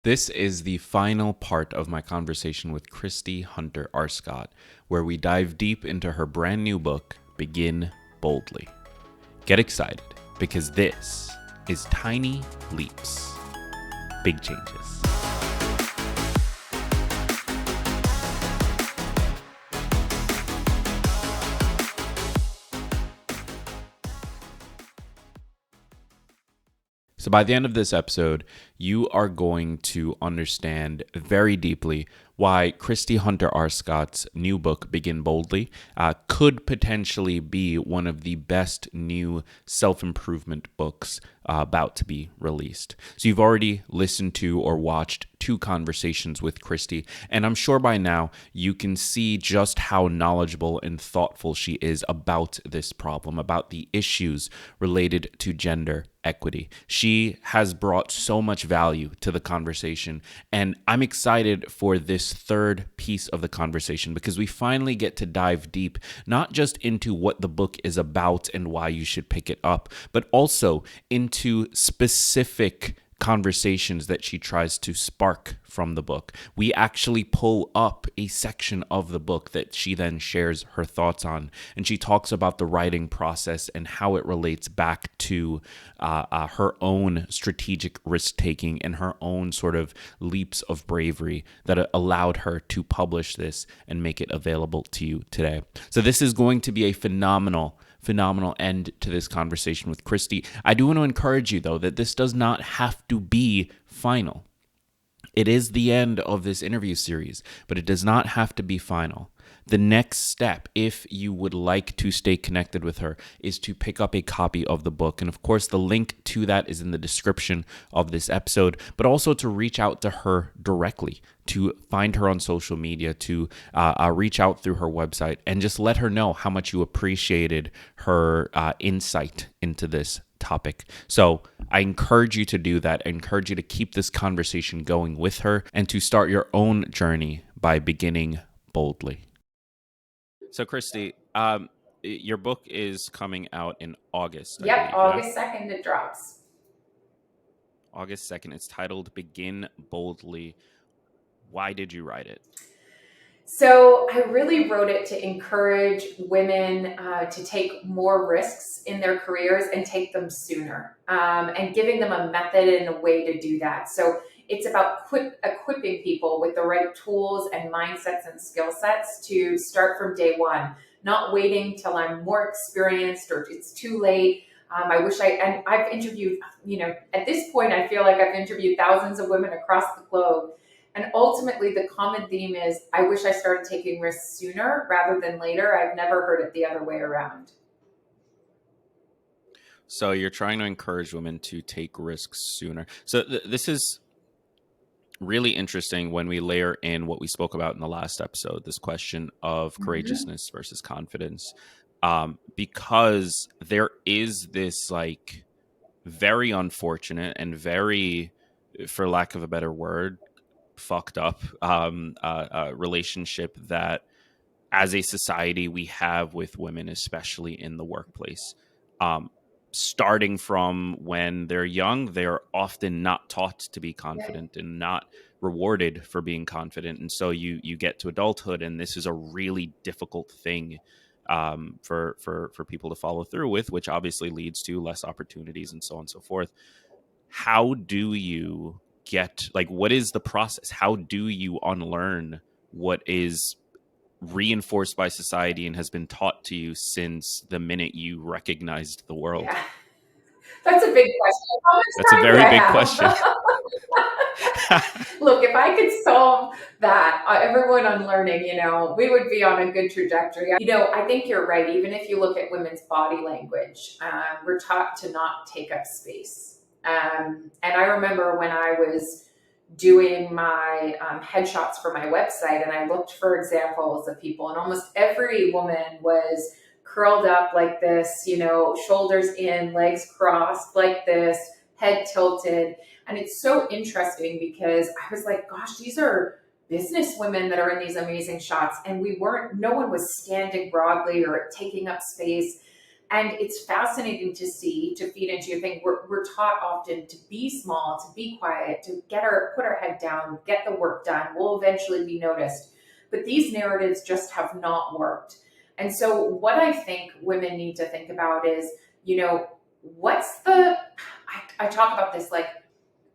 This is the final part of my conversation with Christie Hunter Arscott, where we dive deep into her brand new book, Begin Boldly. Get excited, because this is Tiny Leaps, Big Changes. So by the end of this episode, you are going to understand very deeply why Christie Hunter Arscott's new book, Begin Boldly, could potentially be one of the best new self-improvement books about to be released. So you've already listened to or watched 2 conversations with Christie, and I'm sure by now you can see just how knowledgeable and thoughtful she is about this problem, about the issues related to gender equity. She has brought so much value to the conversation, and I'm excited for this third piece of the conversation because we finally get to dive deep, not just into what the book is about and why you should pick it up, but also into specific conversations that she tries to spark from the book. We actually pull up a section of the book that she then shares her thoughts on, and she talks about the writing process and how it relates back to her own strategic risk-taking and her own sort of leaps of bravery that allowed her to publish this and make it available to you today. So this is going to be a phenomenal end to this conversation with Christie. I do want to encourage you, though, that this does not have to be final. It is the end of this interview series, but it does not have to be final. The next step, if you would like to stay connected with her, is to pick up a copy of the book. And of course, the link to that is in the description of this episode, but also to reach out to her directly, to find her on social media, to reach out through her website, and just let her know how much you appreciated her insight into this topic. So I encourage you to do that. I encourage you to keep this conversation going with her and to start your own journey by beginning boldly. So, Christie, your book is coming out in August, I Yep, believe, yeah? August 2nd it drops. August 2nd. It's titled Begin Boldly. Why did you write it? So I really wrote it to encourage women to take more risks in their careers and take them sooner, and giving them a method and a way to do that. So it's about equipping people with the right tools and mindsets and skill sets to start from day one, not waiting till I'm more experienced or it's too late. And I've interviewed, at this point, I feel like I've interviewed thousands of women across the globe. And ultimately, the common theme is I wish I started taking risks sooner rather than later. I've never heard it the other way around. So you're trying to encourage women to take risks sooner. So this is really interesting when we layer in what we spoke about in the last episode, this question of Mm-hmm. courageousness versus confidence, because there is this like very unfortunate and very, for lack of a better word, fucked up relationship that as a society we have with women, especially in the workplace. Um, Starting from when they're young, they're often not taught to be Yeah. confident and not rewarded for being confident. And so you get to adulthood, and this is a really difficult thing for people to follow through with, which obviously leads to less opportunities and so on and so forth. How do you get, like, what is the process? How do you unlearn what is reinforced by society and has been taught to you since the minute you recognized the world? Yeah. That's a big question. How That's a much time do very I big have? question. Look, if I could solve that, everyone unlearning, we would be on a good trajectory. I think you're right. Even if you look at women's body language, we're taught to not take up space. And I remember when I was doing my headshots for my website and I looked for examples of people, and almost every woman was curled up like this, shoulders in, legs crossed like this, head tilted. And it's so interesting because I was like, gosh, these are business women that are in these amazing shots. And no one was standing broadly or taking up space. And it's fascinating to see, to feed into your thing. We're taught often to be small, to be quiet, to put our head down, get the work done. We'll eventually be noticed. But these narratives just have not worked. And so what I think women need to think about is, I talk about this, like,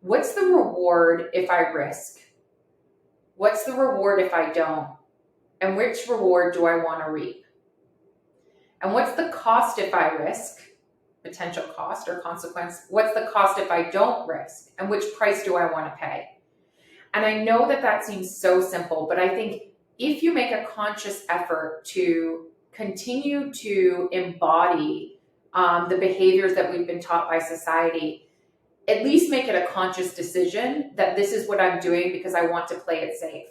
what's the reward if I risk? What's the reward if I don't? And which reward do I want to reap? And what's the cost if I risk? Potential cost or consequence. What's the cost if I don't risk? And which price do I want to pay? And I know that seems so simple, but I think if you make a conscious effort to continue to embody the behaviors that we've been taught by society, at least make it a conscious decision that this is what I'm doing because I want to play it safe.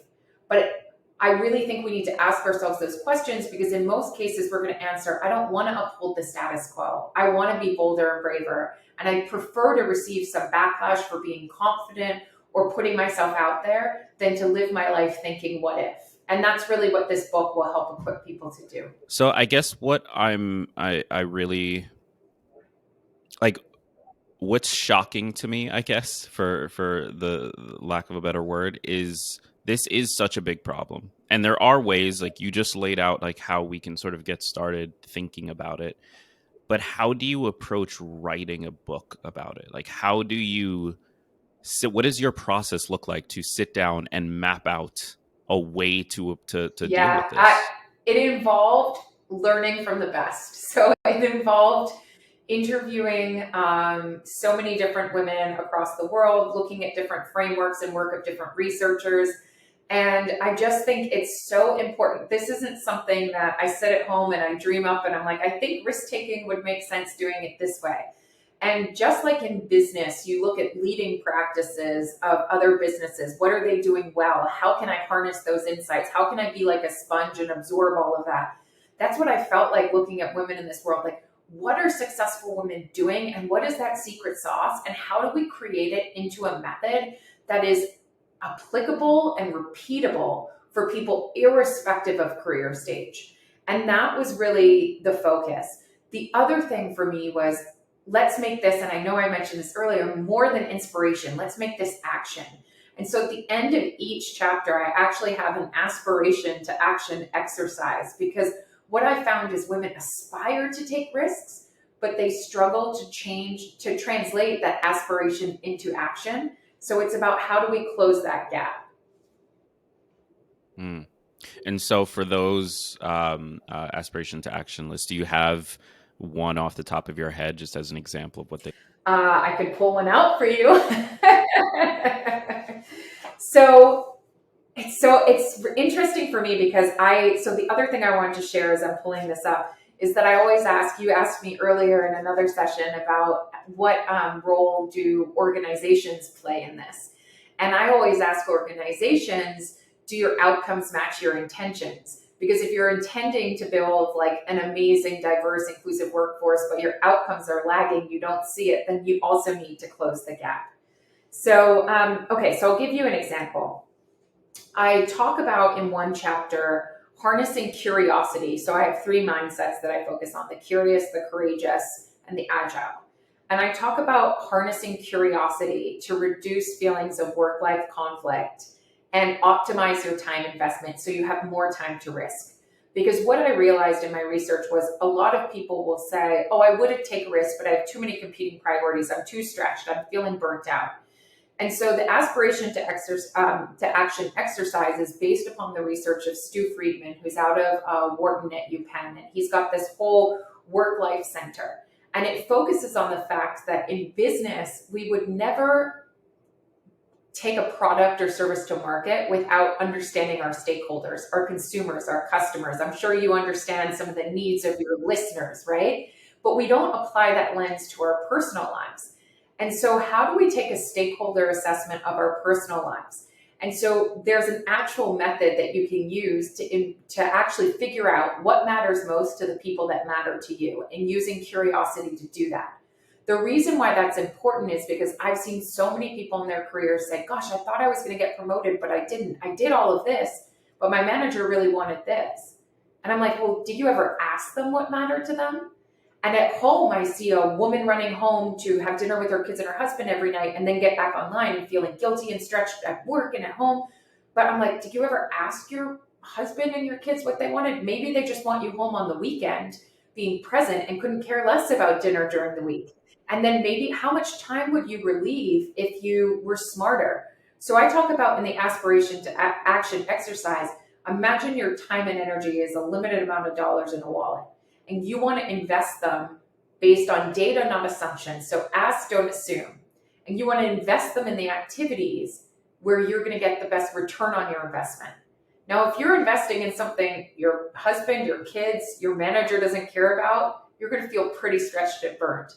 But I really think we need to ask ourselves those questions, because in most cases we're going to answer, I don't want to uphold the status quo. I want to be bolder and braver. And I prefer to receive some backlash for being confident or putting myself out there than to live my life thinking, what if? And that's really what this book will help equip people to do. So I guess what I really like, what's shocking to me, I guess, for the lack of a better word, is this is such a big problem. And there are ways, like you just laid out, like how we can sort of get started thinking about it. But how do you approach writing a book about it? Like, how do you what does your process look like to sit down and map out a way to deal with this? It involved learning from the best. So it involved interviewing so many different women across the world, looking at different frameworks and work of different researchers. And I just think it's so important. This isn't something that I sit at home and I dream up and I'm like, I think risk-taking would make sense doing it this way. And just like in business, you look at leading practices of other businesses. What are they doing well? How can I harness those insights? How can I be like a sponge and absorb all of that? That's what I felt like looking at women in this world. Like, what are successful women doing? And what is that secret sauce? And how do we create it into a method that is applicable and repeatable for people irrespective of career stage? And that was really the focus. The other thing for me was, let's make this, and I know I mentioned this earlier, more than inspiration. Let's make this action. And so at the end of each chapter, I actually have an aspiration to action exercise, because what I found is women aspire to take risks, but they struggle to translate that aspiration into action. So it's about, how do we close that gap? And so for those aspiration to action lists, do you have one off the top of your head, just as an example of what they... I could pull one out for you. So it's interesting for me, because the other thing I wanted to share as I'm pulling this up is that I always you asked me earlier in another session about what role do organizations play in this. And I always ask organizations, do your outcomes match your intentions? Because if you're intending to build like an amazing, diverse, inclusive workforce, but your outcomes are lagging, you don't see it, then you also need to close the gap. So, so I'll give you an example. I talk about in one chapter harnessing curiosity. So I have 3 mindsets that I focus on: the curious, the courageous, and the agile. And I talk about harnessing curiosity to reduce feelings of work-life conflict and optimize your time investment so you have more time to risk. Because what I realized in my research was, a lot of people will say, oh, I would take a risk, but I have too many competing priorities. I'm too stretched. I'm feeling burnt out. And so the aspiration to action exercise is based upon the research of Stu Friedman, who's out of Wharton at UPenn. And he's got this whole work-life center. And it focuses on the fact that in business, we would never take a product or service to market without understanding our stakeholders, our consumers, our customers. I'm sure you understand some of the needs of your listeners, right? But we don't apply that lens to our personal lives. And so how do we take a stakeholder assessment of our personal lives? And so there's an actual method that you can use to actually figure out what matters most to the people that matter to you, and using curiosity to do that. The reason why that's important is because I've seen so many people in their careers say, gosh, I thought I was going to get promoted, but I didn't. I did all of this, but my manager really wanted this. And I'm like, well, did you ever ask them what mattered to them? And at home, I see a woman running home to have dinner with her kids and her husband every night and then get back online and feeling guilty and stretched at work and at home. But I'm like, did you ever ask your husband and your kids what they wanted? Maybe they just want you home on the weekend being present and couldn't care less about dinner during the week. And then maybe how much time would you relieve if you were smarter? So I talk about in the aspiration to action exercise, imagine your time and energy is a limited amount of dollars in a wallet, and you want to invest them based on data, not assumptions. So ask, don't assume. And you want to invest them in the activities where you're going to get the best return on your investment. Now, if you're investing in something your husband, your kids, your manager doesn't care about, you're going to feel pretty stretched and burnt.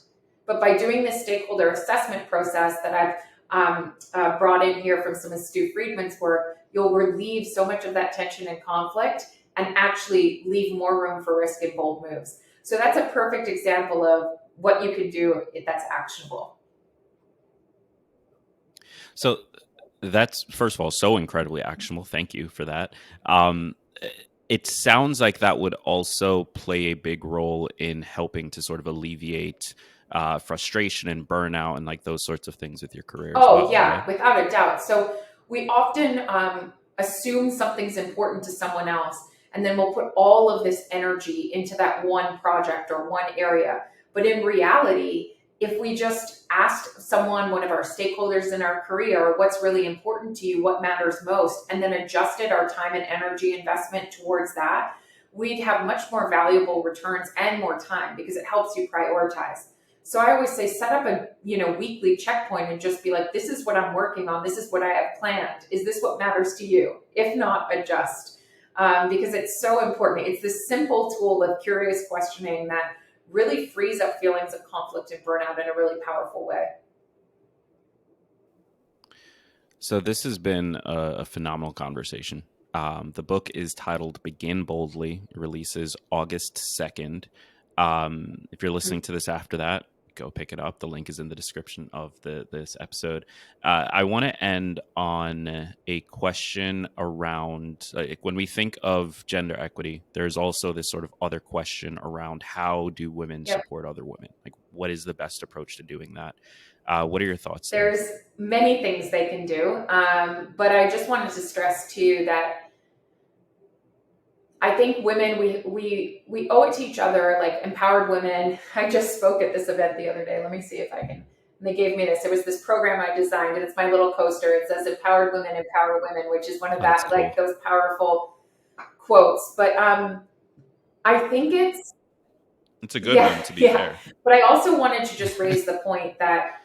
But by doing this stakeholder assessment process that I've brought in here from some of Stu Friedman's work, you'll relieve so much of that tension and conflict and actually leave more room for risk and bold moves. So that's a perfect example of what you can do that's actionable. So that's, first of all, so incredibly actionable. Thank you for that. It sounds like that would also play a big role in helping to sort of alleviate frustration and burnout and like those sorts of things with your career as well. Yeah, right? without a doubt. So we often assume something's important to someone else, and then we'll put all of this energy into that one project or one area. But in reality, if we just asked someone, one of our stakeholders in our career, what's really important to you, what matters most, and then adjusted our time and energy investment towards that, we'd have much more valuable returns and more time because it helps you prioritize. So I always say set up a weekly checkpoint and just be like, this is what I'm working on. This is what I have planned. Is this what matters to you? If not, adjust. Because it's so important. It's this simple tool of curious questioning that really frees up feelings of conflict and burnout in a really powerful way. So this has been a phenomenal conversation. The book is titled Begin Boldly. It releases August 2nd. If you're listening to this after that, go pick it up. The link is in the description of this episode. I want to end on a question around when we think of gender equity, there's also this sort of other question around how do women support other women? Like, what is the best approach to doing that? What are your thoughts there? There's many things they can do, but I just wanted to stress too that I think women, we owe it to each other, like empowered women. I just spoke at this event the other day. Let me see if I can. And they gave me this. It was this program I designed, and it's my little coaster. It says "Empowered Women Empower Women," which is one of that, cool. Like those powerful quotes. But I think it's a good one, to be fair. But I also wanted to just raise the point that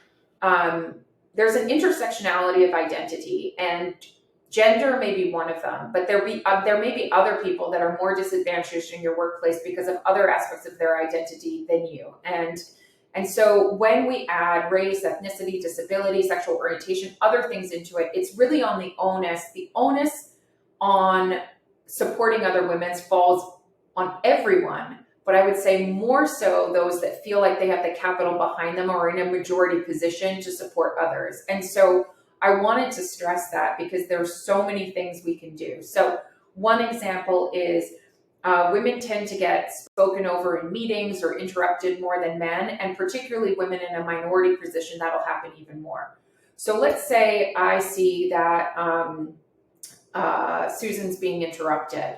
there's an intersectionality of identity, and gender may be one of them, but there may be other people that are more disadvantaged in your workplace because of other aspects of their identity than you. And so when we add race, ethnicity, disability, sexual orientation, other things into it, it's really on the onus. The onus on supporting other women falls on everyone, but I would say more so those that feel like they have the capital behind them or in a majority position to support others. And so I wanted to stress that because there's so many things we can do. So one example is women tend to get spoken over in meetings or interrupted more than men, and particularly women in a minority position, that'll happen even more. So let's say I see that Susan's being interrupted.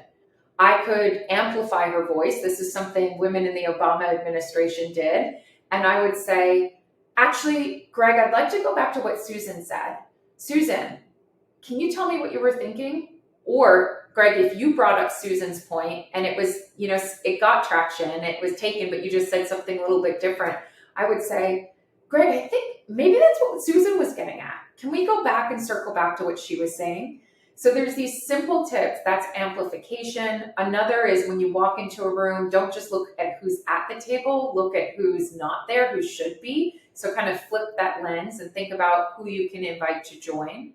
I could amplify her voice. This is something women in the Obama administration did. And I would say, actually, Greg, I'd like to go back to what Susan said. Susan, can you tell me what you were thinking? Or Greg, if you brought up Susan's point and it was, it got traction, it was taken, but you just said something a little bit different, I would say, Greg, I think maybe that's what Susan was getting at. Can we go back and circle back to what she was saying? So there's these simple tips. That's amplification. Another is when you walk into a room, don't just look at who's at the table, look at who's not there, who should be. So kind of flip that lens and think about who you can invite to join.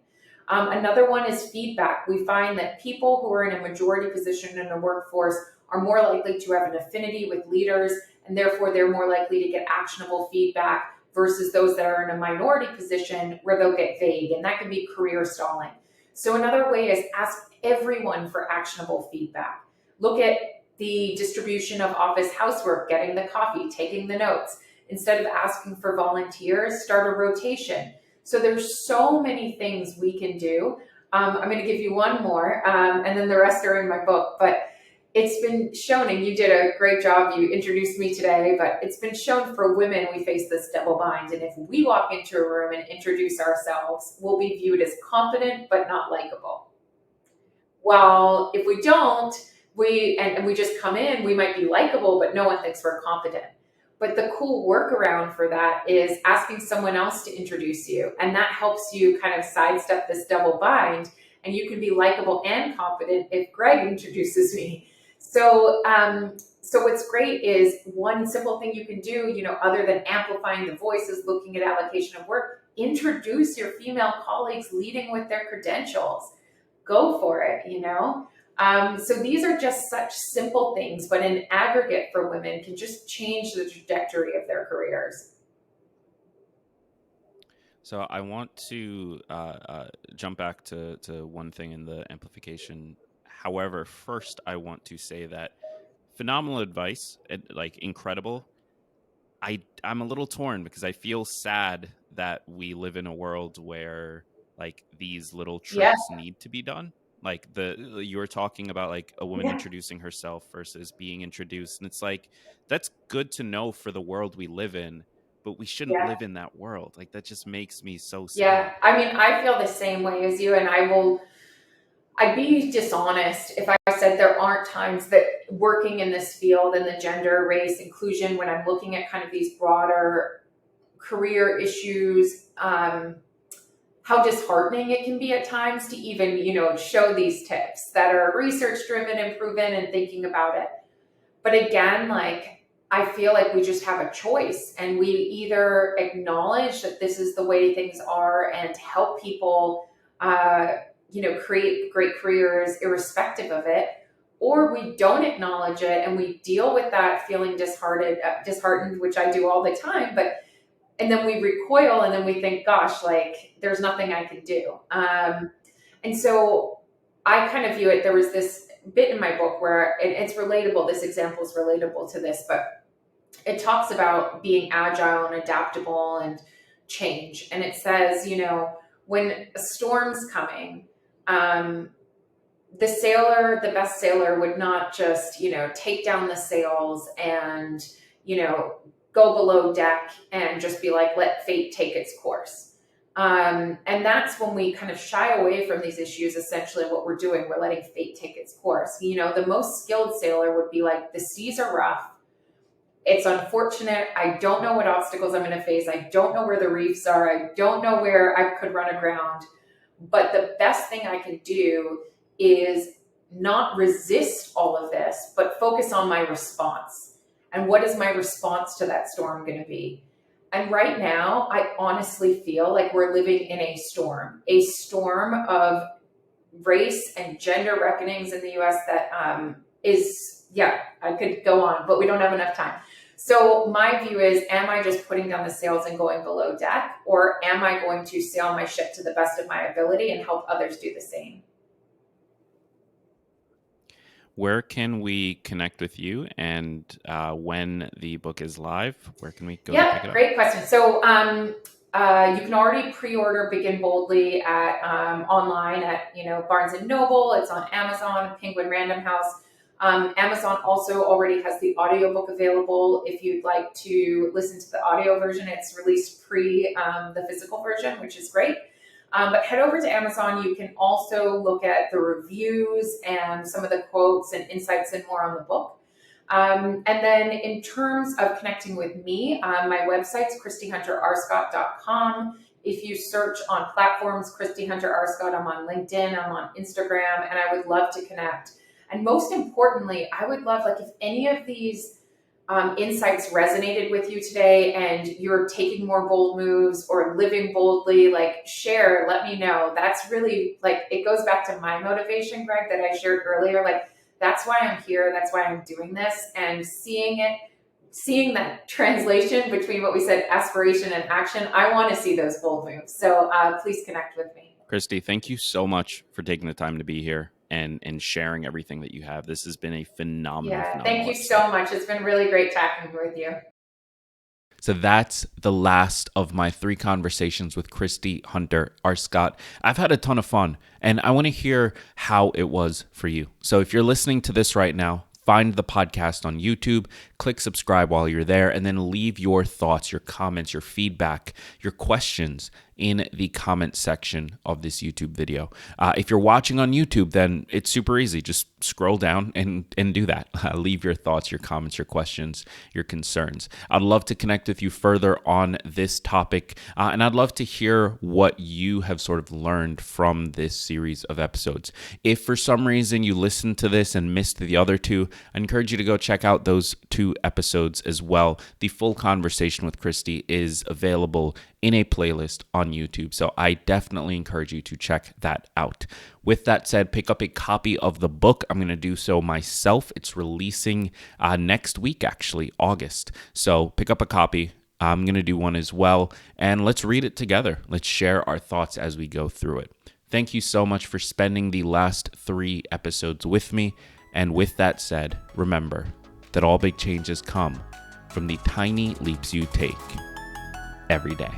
Another one is feedback. We find that people who are in a majority position in the workforce are more likely to have an affinity with leaders, and therefore they're more likely to get actionable feedback versus those that are in a minority position where they'll get vague, and that can be career stalling. So another way is ask everyone for actionable feedback. Look at the distribution of office housework, getting the coffee, taking the notes. Instead of asking for volunteers, start a rotation. So there's so many things we can do. I'm going to give you one more, and then the rest are in my book. But it's been shown, and you did a great job. You introduced me today, but it's been shown for women, we face this double bind. And if we walk into a room and introduce ourselves, we'll be viewed as competent but not likable. While if we don't, we just come in, we might be likable, but no one thinks we're competent. But the cool workaround for that is asking someone else to introduce you. And that helps you kind of sidestep this double bind. And you can be likable and competent if Greg introduces me. So, so what's great is one simple thing you can do, other than amplifying the voices, looking at allocation of work, introduce your female colleagues leading with their credentials. Go for it, So these are just such simple things, but in aggregate for women can just change the trajectory of their careers. So I want to jump back to one thing in the amplification. However, first I want to say that phenomenal advice, like incredible. I'm a little torn because I feel sad that we live in a world where like these little tricks need to be done. Like you were talking about like a woman introducing herself versus being introduced. And it's like, that's good to know for the world we live in, but we shouldn't live in that world. Like that just makes me so sad. Yeah. I mean, I feel the same way as you, and I'd be dishonest if I said there aren't times that working in this field and the gender, race, inclusion, when I'm looking at kind of these broader career issues, how disheartening it can be at times to even, show these tips that are research driven and proven and thinking about it. But again, like, I feel like we just have a choice, and we either acknowledge that this is the way things are and help people, create great careers irrespective of it, or we don't acknowledge it and we deal with that feeling disheartened, which I do all the time, and then we recoil and then we think, gosh, like there's nothing I can do. And so I kind of view it, there was this bit in my book where it's relatable, this example is relatable to this, but it talks about being agile and adaptable and change. And it says, when a storm's coming, the best sailor would not just, take down the sails and, go below deck and just be like, let fate take its course. And that's when we kind of shy away from these issues. Essentially what we're doing, we're letting fate take its course. The most skilled sailor would be like, the seas are rough. It's unfortunate. I don't know what obstacles I'm going to face. I don't know where the reefs are. I don't know where I could run aground. But the best thing I can do is not resist all of this, but focus on my response. And what is my response to that storm going to be? And right now, I honestly feel like we're living in a storm of race and gender reckonings in the US that I could go on, but we don't have enough time. So my view is, am I just putting down the sails and going below deck, or am I going to sail my ship to the best of my ability and help others do the same? Where can we connect with you, and when the book is live, where can we go to pick it up? Great question. So you can already pre-order Begin Boldly at online at Barnes and Noble. It's on Amazon, Penguin Random House. Amazon also already has the audiobook available. If you'd like to listen to the audio version, it's released pre the physical version, which is great. But head over to Amazon. You can also look at the reviews and some of the quotes and insights and more on the book. And then in terms of connecting with me, my website's ChristieHunterArscott.com. If you search on platforms, Christie Hunter Arscott, I'm on LinkedIn, I'm on Instagram, and I would love to connect. And most importantly, I would love, like, if any of these insights resonated with you today and you're taking more bold moves or living boldly, like, share, let me know. That's really, like, it goes back to my motivation, Greg, that I shared earlier. Like, that's why I'm here. That's why I'm doing this. And seeing that translation between what we said, aspiration and action, I want to see those bold moves. So please connect with me. Christie, thank you so much for taking the time to be here. and sharing everything that you have. This has been a phenomenal, Yeah, thank phenomenal you episode. so much. It's been really great talking with you. So that's the last of my 3 conversations with Christie Hunter Arscott. I've had a ton of fun, and I want to hear how it was for you. So if you're listening to this right now, find the podcast on YouTube, click subscribe while you're there, and then leave your thoughts, your comments, your feedback, your questions in the comment section of this YouTube video. If you're watching on YouTube, then it's super easy. Just scroll down and do that. Leave your thoughts, your comments, your questions, your concerns. I'd love to connect with you further on this topic, and I'd love to hear what you have sort of learned from this series of episodes. If for some reason you listened to this and missed the other 2, I encourage you to go check out those 2 episodes as well. The full conversation with Christie is available in a playlist on YouTube, so I definitely encourage you to check that out. With that said, pick up a copy of the book. I'm going to do so myself. It's releasing next week, actually, August. So pick up a copy. I'm going to do one as well, and let's read it together. Let's share our thoughts as we go through it. Thank you so much for spending the last 3 episodes with me. And with that said, remember that all big changes come from the tiny leaps you take every day.